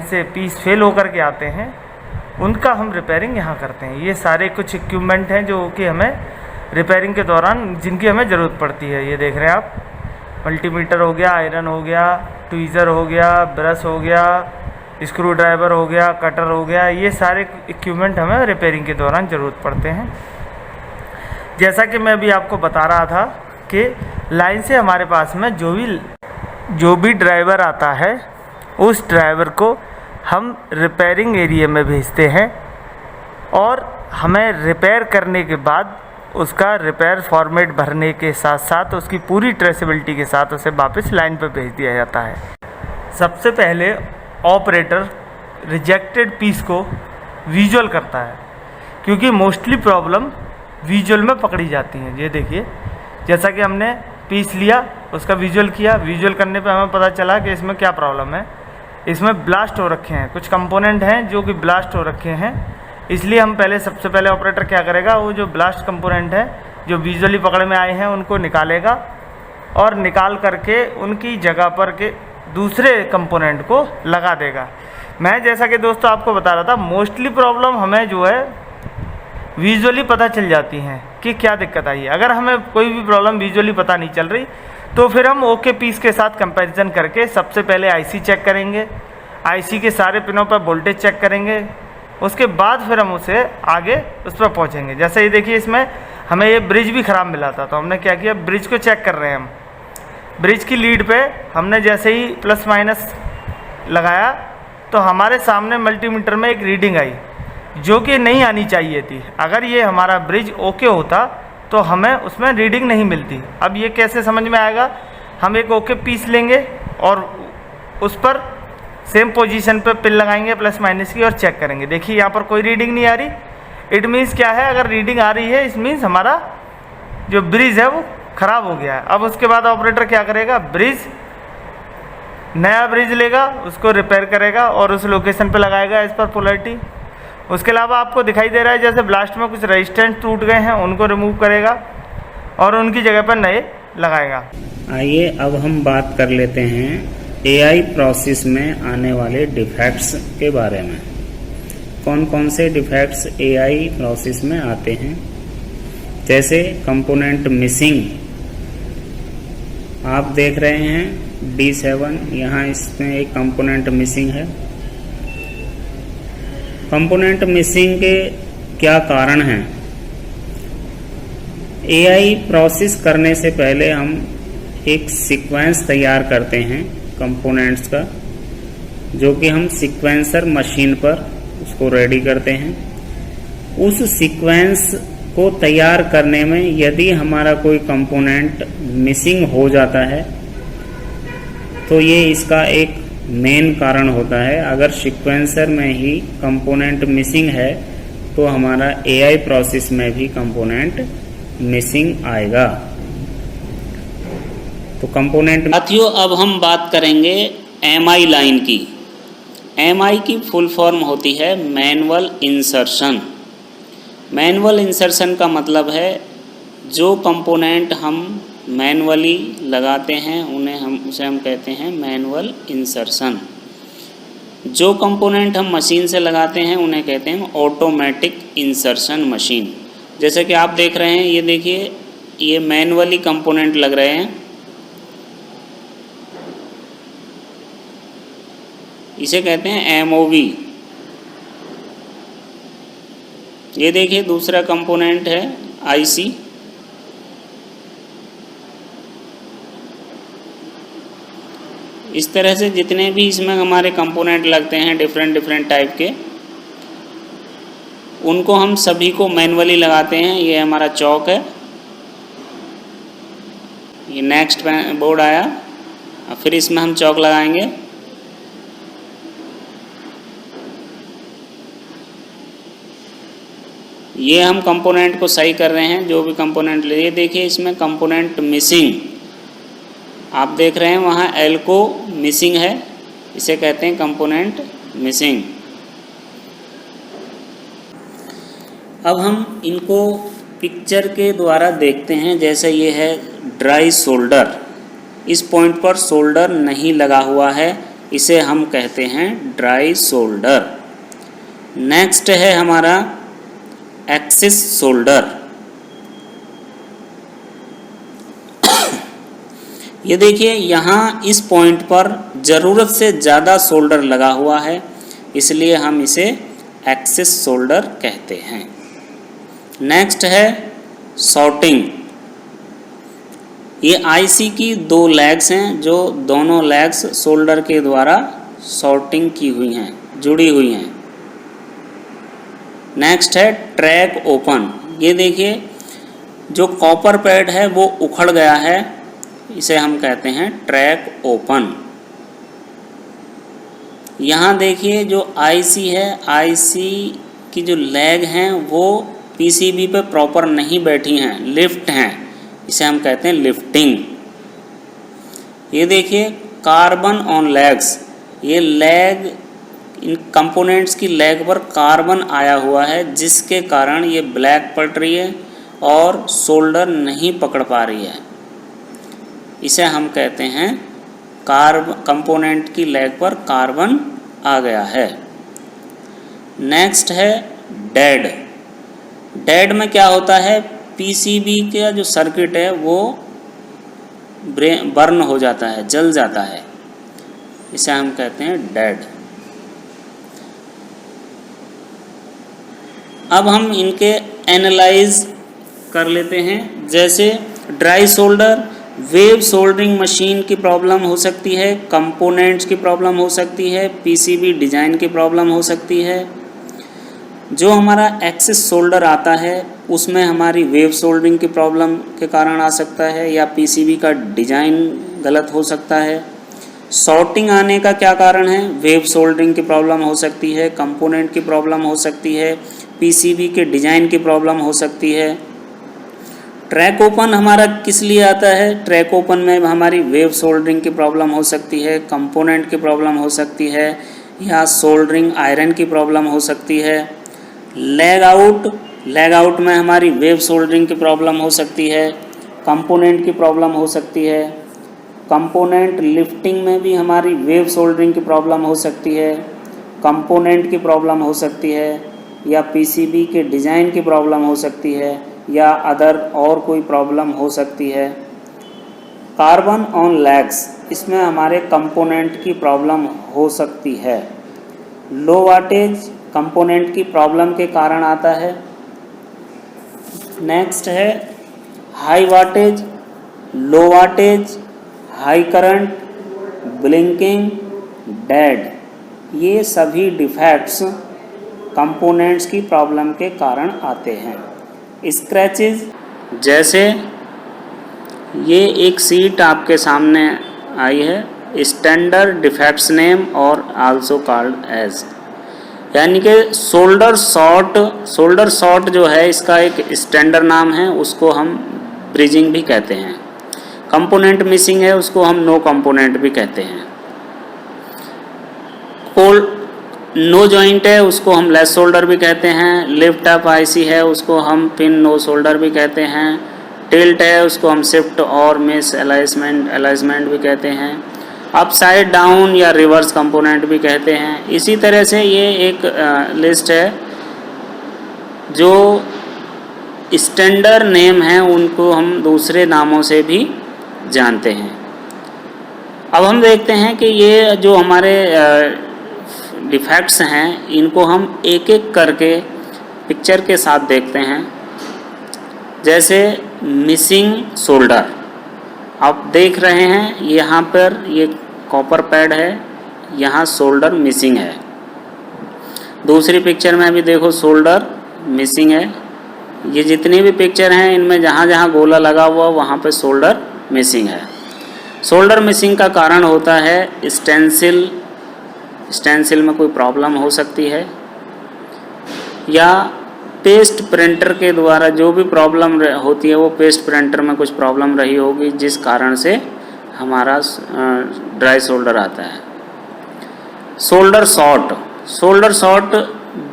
से piece fail होकर के आते हैं उनका हम रिपेयरिंग यहाँ करते हैं। ये सारे कुछ इक्विपमेंट हैं जो कि हमें रिपेयरिंग के दौरान जिनकी हमें ज़रूरत पड़ती है। ये देख रहे हैं आप, मल्टीमीटर हो गया, आयरन हो गया, ट्वीज़र हो गया, ब्रश हो गया, स्क्रू ड्राइवर हो गया, कटर हो गया, ये सारे इक्विपमेंट हमें रिपेयरिंग के दौरान ज़रूरत पड़ते हैं। जैसा कि मैं अभी आपको बता रहा था कि लाइन से हमारे पास में जो भी ड्राइवर आता है उस ड्राइवर को हम रिपेयरिंग एरिया में भेजते हैं और हमें रिपेयर करने के बाद उसका रिपेयर फॉर्मेट भरने के साथ साथ उसकी पूरी ट्रेसेबिलिटी के साथ उसे वापस लाइन पर भेज दिया जाता है। सबसे पहले ऑपरेटर रिजेक्टेड पीस को विजुअल करता है, क्योंकि मोस्टली प्रॉब्लम विजुअल में पकड़ी जाती हैं। ये देखिए, जैसा कि हमने पीस लिया, उसका विजुअल किया, विजुअल करने पे हमें पता चला कि इसमें क्या प्रॉब्लम है। इसमें ब्लास्ट हो रखे हैं, कुछ कंपोनेंट हैं जो कि ब्लास्ट हो रखे हैं। इसलिए हम सबसे पहले ऑपरेटर क्या करेगा, वो जो ब्लास्ट कंपोनेंट है जो विजुअली पकड़ में आए हैं उनको निकालेगा और निकाल करके उनकी जगह पर के दूसरे कंपोनेंट को लगा देगा। मैं जैसा कि दोस्तों आपको बता रहा था, मोस्टली प्रॉब्लम हमें जो है विजुअली पता चल जाती हैं कि क्या दिक्कत आई है। अगर हमें कोई भी प्रॉब्लम विजुअली पता नहीं चल रही तो फिर हम ओके पीस के साथ कंपैरिजन करके सबसे पहले आईसी चेक करेंगे, आईसी के सारे पिनों पर वोल्टेज चेक करेंगे, उसके बाद फिर हम उसे आगे उस पर पहुँचेंगे। जैसे ये देखिए, इसमें हमें ये ब्रिज भी ख़राब मिला था, तो हमने क्या किया, ब्रिज को चेक कर रहे हैं हम। ब्रिज की लीड पे हमने जैसे ही प्लस माइनस लगाया तो हमारे सामने मल्टीमीटर में एक रीडिंग आई जो कि नहीं आनी चाहिए थी। अगर ये हमारा ब्रिज ओके होता तो हमें उसमें रीडिंग नहीं मिलती। अब ये कैसे समझ में आएगा, हम एक ओके पीस लेंगे और उस पर सेम पोजीशन पे पिन लगाएंगे प्लस माइनस की और चेक करेंगे। देखिए यहाँ पर कोई रीडिंग नहीं आ रही। इट मीन्स क्या है, अगर रीडिंग आ रही है इस मीन्स हमारा जो ब्रिज है वो ख़राब हो गया है। अब उसके बाद ऑपरेटर क्या करेगा, नया ब्रिज लेगा, उसको रिपेयर करेगा और उस लोकेशन पे लगाएगा एज पर पोलैरिटी। उसके अलावा आपको दिखाई दे रहा है जैसे ब्लास्ट में कुछ रेजिस्टेंस टूट गए हैं, उनको रिमूव करेगा और उनकी जगह पर नए लगाएगा। आइए अब हम बात कर लेते हैं एआई प्रोसेस में आने वाले डिफेक्ट्स के बारे में। कौन कौन से डिफेक्ट्स एआई प्रोसेस में आते हैं, जैसे कंपोनेंट मिसिंग। आप देख रहे हैं D7, यहाँ इसमें एक कंपोनेंट मिसिंग है। कंपोनेंट मिसिंग के क्या कारण हैं? एआई प्रोसेस करने से पहले हम एक सीक्वेंस तैयार करते हैं कंपोनेंट्स का, जो कि हम सीक्वेंसर मशीन पर उसको रेडी करते हैं। उस सीक्वेंस को तैयार करने में यदि हमारा कोई कंपोनेंट मिसिंग हो जाता है तो ये इसका एक मेन कारण होता है। अगर सीक्वेंसर में ही कंपोनेंट मिसिंग है तो हमारा एआई प्रोसेस में भी कंपोनेंट मिसिंग आएगा। तो कंपोनेंट साथियों, अब हम बात करेंगे एमआई लाइन की। एमआई की फुल फॉर्म होती है मैनुअल इंसर्शन। मैनुअल इंसर्शन का मतलब है जो कंपोनेंट हम मैनुअली लगाते हैं उसे हम कहते हैं मैनुअल इंसर्शन। जो कंपोनेंट हम मशीन से लगाते हैं उन्हें कहते हैं ऑटोमेटिक इंसर्शन मशीन। जैसे कि आप देख रहे हैं, ये देखिए, ये मैनुअली कंपोनेंट लग रहे हैं। इसे कहते हैं एमओवी। ये देखिए दूसरा कंपोनेंट है आईसी। इस तरह से जितने भी इसमें हमारे कंपोनेंट लगते हैं डिफरेंट टाइप के, उनको हम सभी को मैनुअली लगाते हैं। ये हमारा चौक है, ये नेक्स्ट बोर्ड आया, और फिर इसमें हम चौक लगाएंगे। ये हम कंपोनेंट को सही कर रहे हैं, जो भी कंपोनेंट ले। ये देखिए इसमें कंपोनेंट मिसिंग आप देख रहे हैं, वहाँ एल को मिसिंग है, इसे कहते हैं कंपोनेंट मिसिंग। अब हम इनको पिक्चर के द्वारा देखते हैं। जैसे ये है ड्राई सोल्डर, इस पॉइंट पर सोल्डर नहीं लगा हुआ है, इसे हम कहते हैं ड्राई सोल्डर। नेक्स्ट है हमारा एक्सिस सोल्डर। ये देखिए यहाँ इस पॉइंट पर ज़रूरत से ज़्यादा सोल्डर लगा हुआ है, इसलिए हम इसे एक्सिस सोल्डर कहते हैं। नेक्स्ट है सॉर्टिंग। ये आईसी की 2 लेग्स हैं जो दोनों लेग्स सोल्डर के द्वारा सॉर्टिंग की हुई हैं, जुड़ी हुई हैं। नेक्स्ट है ट्रैक ओपन। ये देखिए जो कॉपर पैड है वो उखड़ गया है, इसे हम कहते हैं ट्रैक ओपन। यहाँ देखिए जो आईसी है, आईसी की जो लेग हैं वो पीसीबी पे प्रॉपर नहीं बैठी हैं, लिफ्ट हैं, इसे हम कहते हैं लिफ्टिंग। ये देखिए कार्बन ऑन लेग्स। ये लेग, इन कंपोनेंट्स की लेग पर कार्बन आया हुआ है, जिसके कारण ये ब्लैक पड़ रही है और सोल्डर नहीं पकड़ पा रही है। इसे हम कहते हैं कंपोनेंट की लेग पर कार्बन आ गया है। नेक्स्ट है डेड। डेड में क्या होता है, पीसीबी का जो सर्किट है वो बर्न हो जाता है, जल जाता है, इसे हम कहते हैं डेड। अब हम इनके एनालाइज कर लेते हैं। जैसे dry solder, wave soldering machine की प्रॉब्लम हो सकती है, कंपोनेंट्स की प्रॉब्लम हो सकती है, पीसीबी डिज़ाइन की प्रॉब्लम हो सकती है। जो हमारा एक्सिस सोल्डर आता है उसमें हमारी वेव सोल्डरिंग की प्रॉब्लम के कारण आ सकता है, या पीसीबी का डिज़ाइन गलत हो सकता है। सॉर्टिंग आने का क्या कारण है, वेव सोल्डरिंग की प्रॉब्लम हो सकती है, कंपोनेंट की प्रॉब्लम हो सकती है, पीसीबी के डिज़ाइन की प्रॉब्लम हो सकती है। ट्रैक ओपन हमारा किस लिए आता है, ट्रैक ओपन में हमारी वेव सोल्डरिंग की प्रॉब्लम हो सकती है, कंपोनेंट की प्रॉब्लम हो सकती है, या सोल्डरिंग आयरन की प्रॉब्लम हो सकती है। लेग आउट में हमारी वेव सोल्डरिंग की प्रॉब्लम हो सकती है, कंपोनेंट की प्रॉब्लम हो सकती है। कंपोनेंट लिफ्टिंग में भी हमारी वेव सोल्डरिंग की प्रॉब्लम हो सकती है, कंपोनेंट की प्रॉब्लम हो सकती है, या पीसीबी के डिज़ाइन की प्रॉब्लम हो सकती है, या अदर और कोई प्रॉब्लम हो सकती है। कार्बन ऑन लेग्स, इसमें हमारे कंपोनेंट की प्रॉब्लम हो सकती है। लो वाटेज कंपोनेंट की प्रॉब्लम के कारण आता है। नेक्स्ट है high wattage, low wattage, high current, blinking, dead. ये सभी डिफेक्ट्स कंपोनेंट्स की प्रॉब्लम के कारण आते हैं। स्क्रैचेस, जैसे ये एक सीट आपके सामने आई है, स्टैंडर्ड डिफेक्ट्स नेम और आल्सो कॉल्ड एज, यानी कि सोल्डर शॉर्ट जो है इसका एक स्टैंडर्ड नाम है, उसको हम ब्रिजिंग भी कहते हैं। कंपोनेंट मिसिंग है, उसको हम नो कंपोनेंट भी कहते हैं। नो जॉइंट है, उसको हम लेस सोल्डर भी कहते हैं। लिफ्ट अप आईसी है, उसको हम पिन नो सोल्डर भी कहते हैं। टिल्ट है, उसको हम शिफ्ट और मिस अलाइजमेंट भी कहते हैं। अपसाइड डाउन या रिवर्स कंपोनेंट भी कहते हैं। इसी तरह से ये एक लिस्ट है, जो स्टैंडर्ड नेम है उनको हम दूसरे नामों से भी जानते हैं। अब हम देखते हैं कि ये जो हमारे डिफेक्ट्स हैं इनको हम एक एक करके पिक्चर के साथ देखते हैं। जैसे मिसिंग सोल्डर, आप देख रहे हैं यहाँ पर ये कॉपर पैड है, यहाँ सोल्डर मिसिंग है। दूसरी पिक्चर में भी देखो सोल्डर मिसिंग है। ये जितनी भी पिक्चर हैं इनमें जहाँ जहाँ गोला लगा हुआ वहाँ पे सोल्डर मिसिंग है। सोल्डर मिसिंग का कारण होता है स्टेंसिल में कोई प्रॉब्लम हो सकती है, या पेस्ट प्रिंटर के द्वारा जो भी प्रॉब्लम होती है वो पेस्ट प्रिंटर में कुछ प्रॉब्लम रही होगी, जिस कारण से हमारा ड्राई सोल्डर आता है। सोल्डर शॉर्ट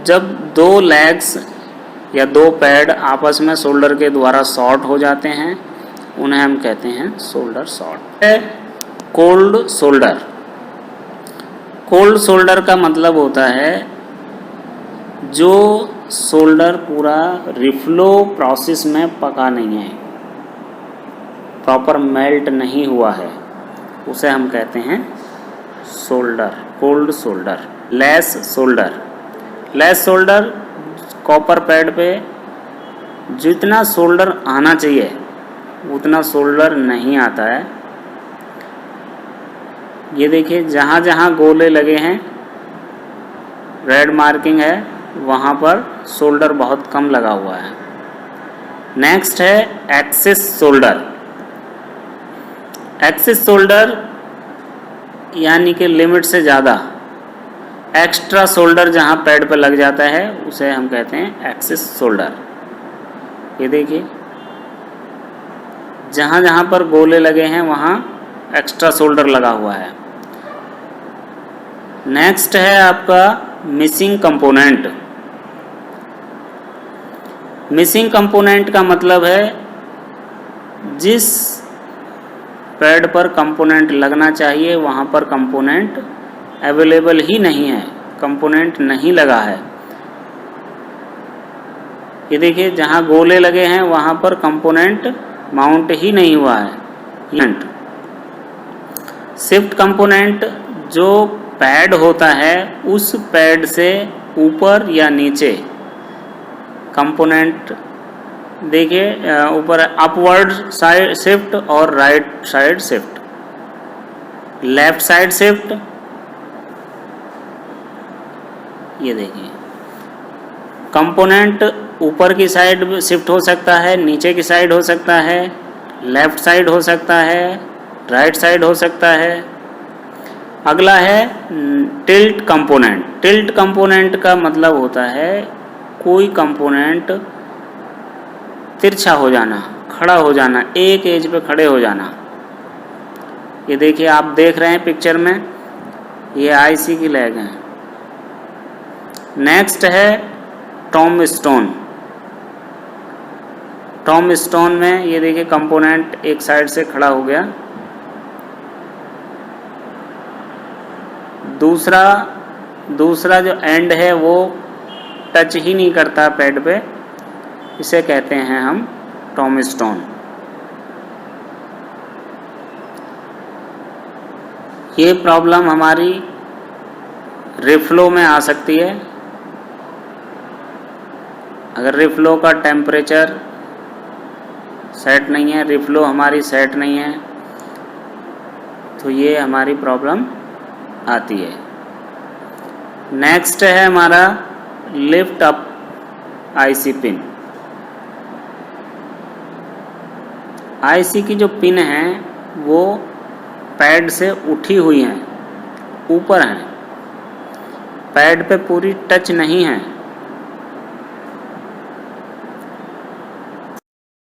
जब 2 लेग्स या 2 पैड आपस में सोल्डर के द्वारा शॉर्ट हो जाते हैं, उन्हें हम कहते हैं solder short. Cold solder, cold solder का मतलब होता है जो सोल्डर पूरा रिफ्लो प्रोसेस में पका नहीं है, प्रॉपर मेल्ट नहीं हुआ है, उसे हम कहते हैं solder, cold solder. Less solder, less solder copper pad पे जितना सोल्डर आना चाहिए उतना सोल्डर नहीं आता है। ये देखिए जहाँ जहाँ गोले लगे हैं, रेड मार्किंग है, वहाँ पर सोल्डर बहुत कम लगा हुआ है। नेक्स्ट है एक्सेस सोल्डर। एक्सेस सोल्डर यानी कि लिमिट से ज़्यादा एक्स्ट्रा सोल्डर जहाँ पैड पर लग जाता है उसे हम कहते हैं एक्सेस सोल्डर। ये देखिए जहाँ जहाँ पर गोले लगे हैं वहाँ एक्स्ट्रा सोल्डर लगा हुआ है। नेक्स्ट है आपका मिसिंग कंपोनेंट। मिसिंग कंपोनेंट का मतलब है जिस पैड पर कंपोनेंट लगना चाहिए वहाँ पर कंपोनेंट अवेलेबल ही नहीं है, कंपोनेंट नहीं लगा है। ये देखिए जहाँ गोले लगे हैं वहाँ पर कंपोनेंट माउंट ही नहीं हुआ है। शिफ्ट कंपोनेंट जो पैड होता है उस पैड से ऊपर या नीचे कंपोनेंट, देखिए ऊपर अपवर्ड साइड शिफ्ट और right side shift, left side shift. ये देखिए कंपोनेंट ऊपर की साइड शिफ्ट हो सकता है, नीचे की साइड हो सकता है, लेफ्ट साइड हो सकता है, राइट साइड हो सकता है। अगला है टिल्ट कंपोनेंट। टिल्ट कंपोनेंट का मतलब होता है कोई कंपोनेंट तिरछा हो जाना, खड़ा हो जाना, एक एज पे खड़े हो जाना। ये देखिए आप देख रहे हैं पिक्चर में, ये आईसी की लैग है। नेक्स्ट है टॉम स्टोन। टॉम स्टोन में ये देखिए कंपोनेंट एक साइड से खड़ा हो गया, दूसरा जो एंड है वो टच ही नहीं करता पैड पे, इसे कहते हैं हम टॉम स्टोन। ये प्रॉब्लम हमारी रिफ्लो में आ सकती है। अगर रिफ्लो का टेम्परेचर सेट नहीं है, रिफ्लो हमारी सेट नहीं है, तो ये हमारी प्रॉब्लम आती है। नेक्स्ट है हमारा lift up IC pin. IC की जो पिन है वो पैड से उठी हुई हैं, ऊपर हैं, पैड पे पूरी टच नहीं है।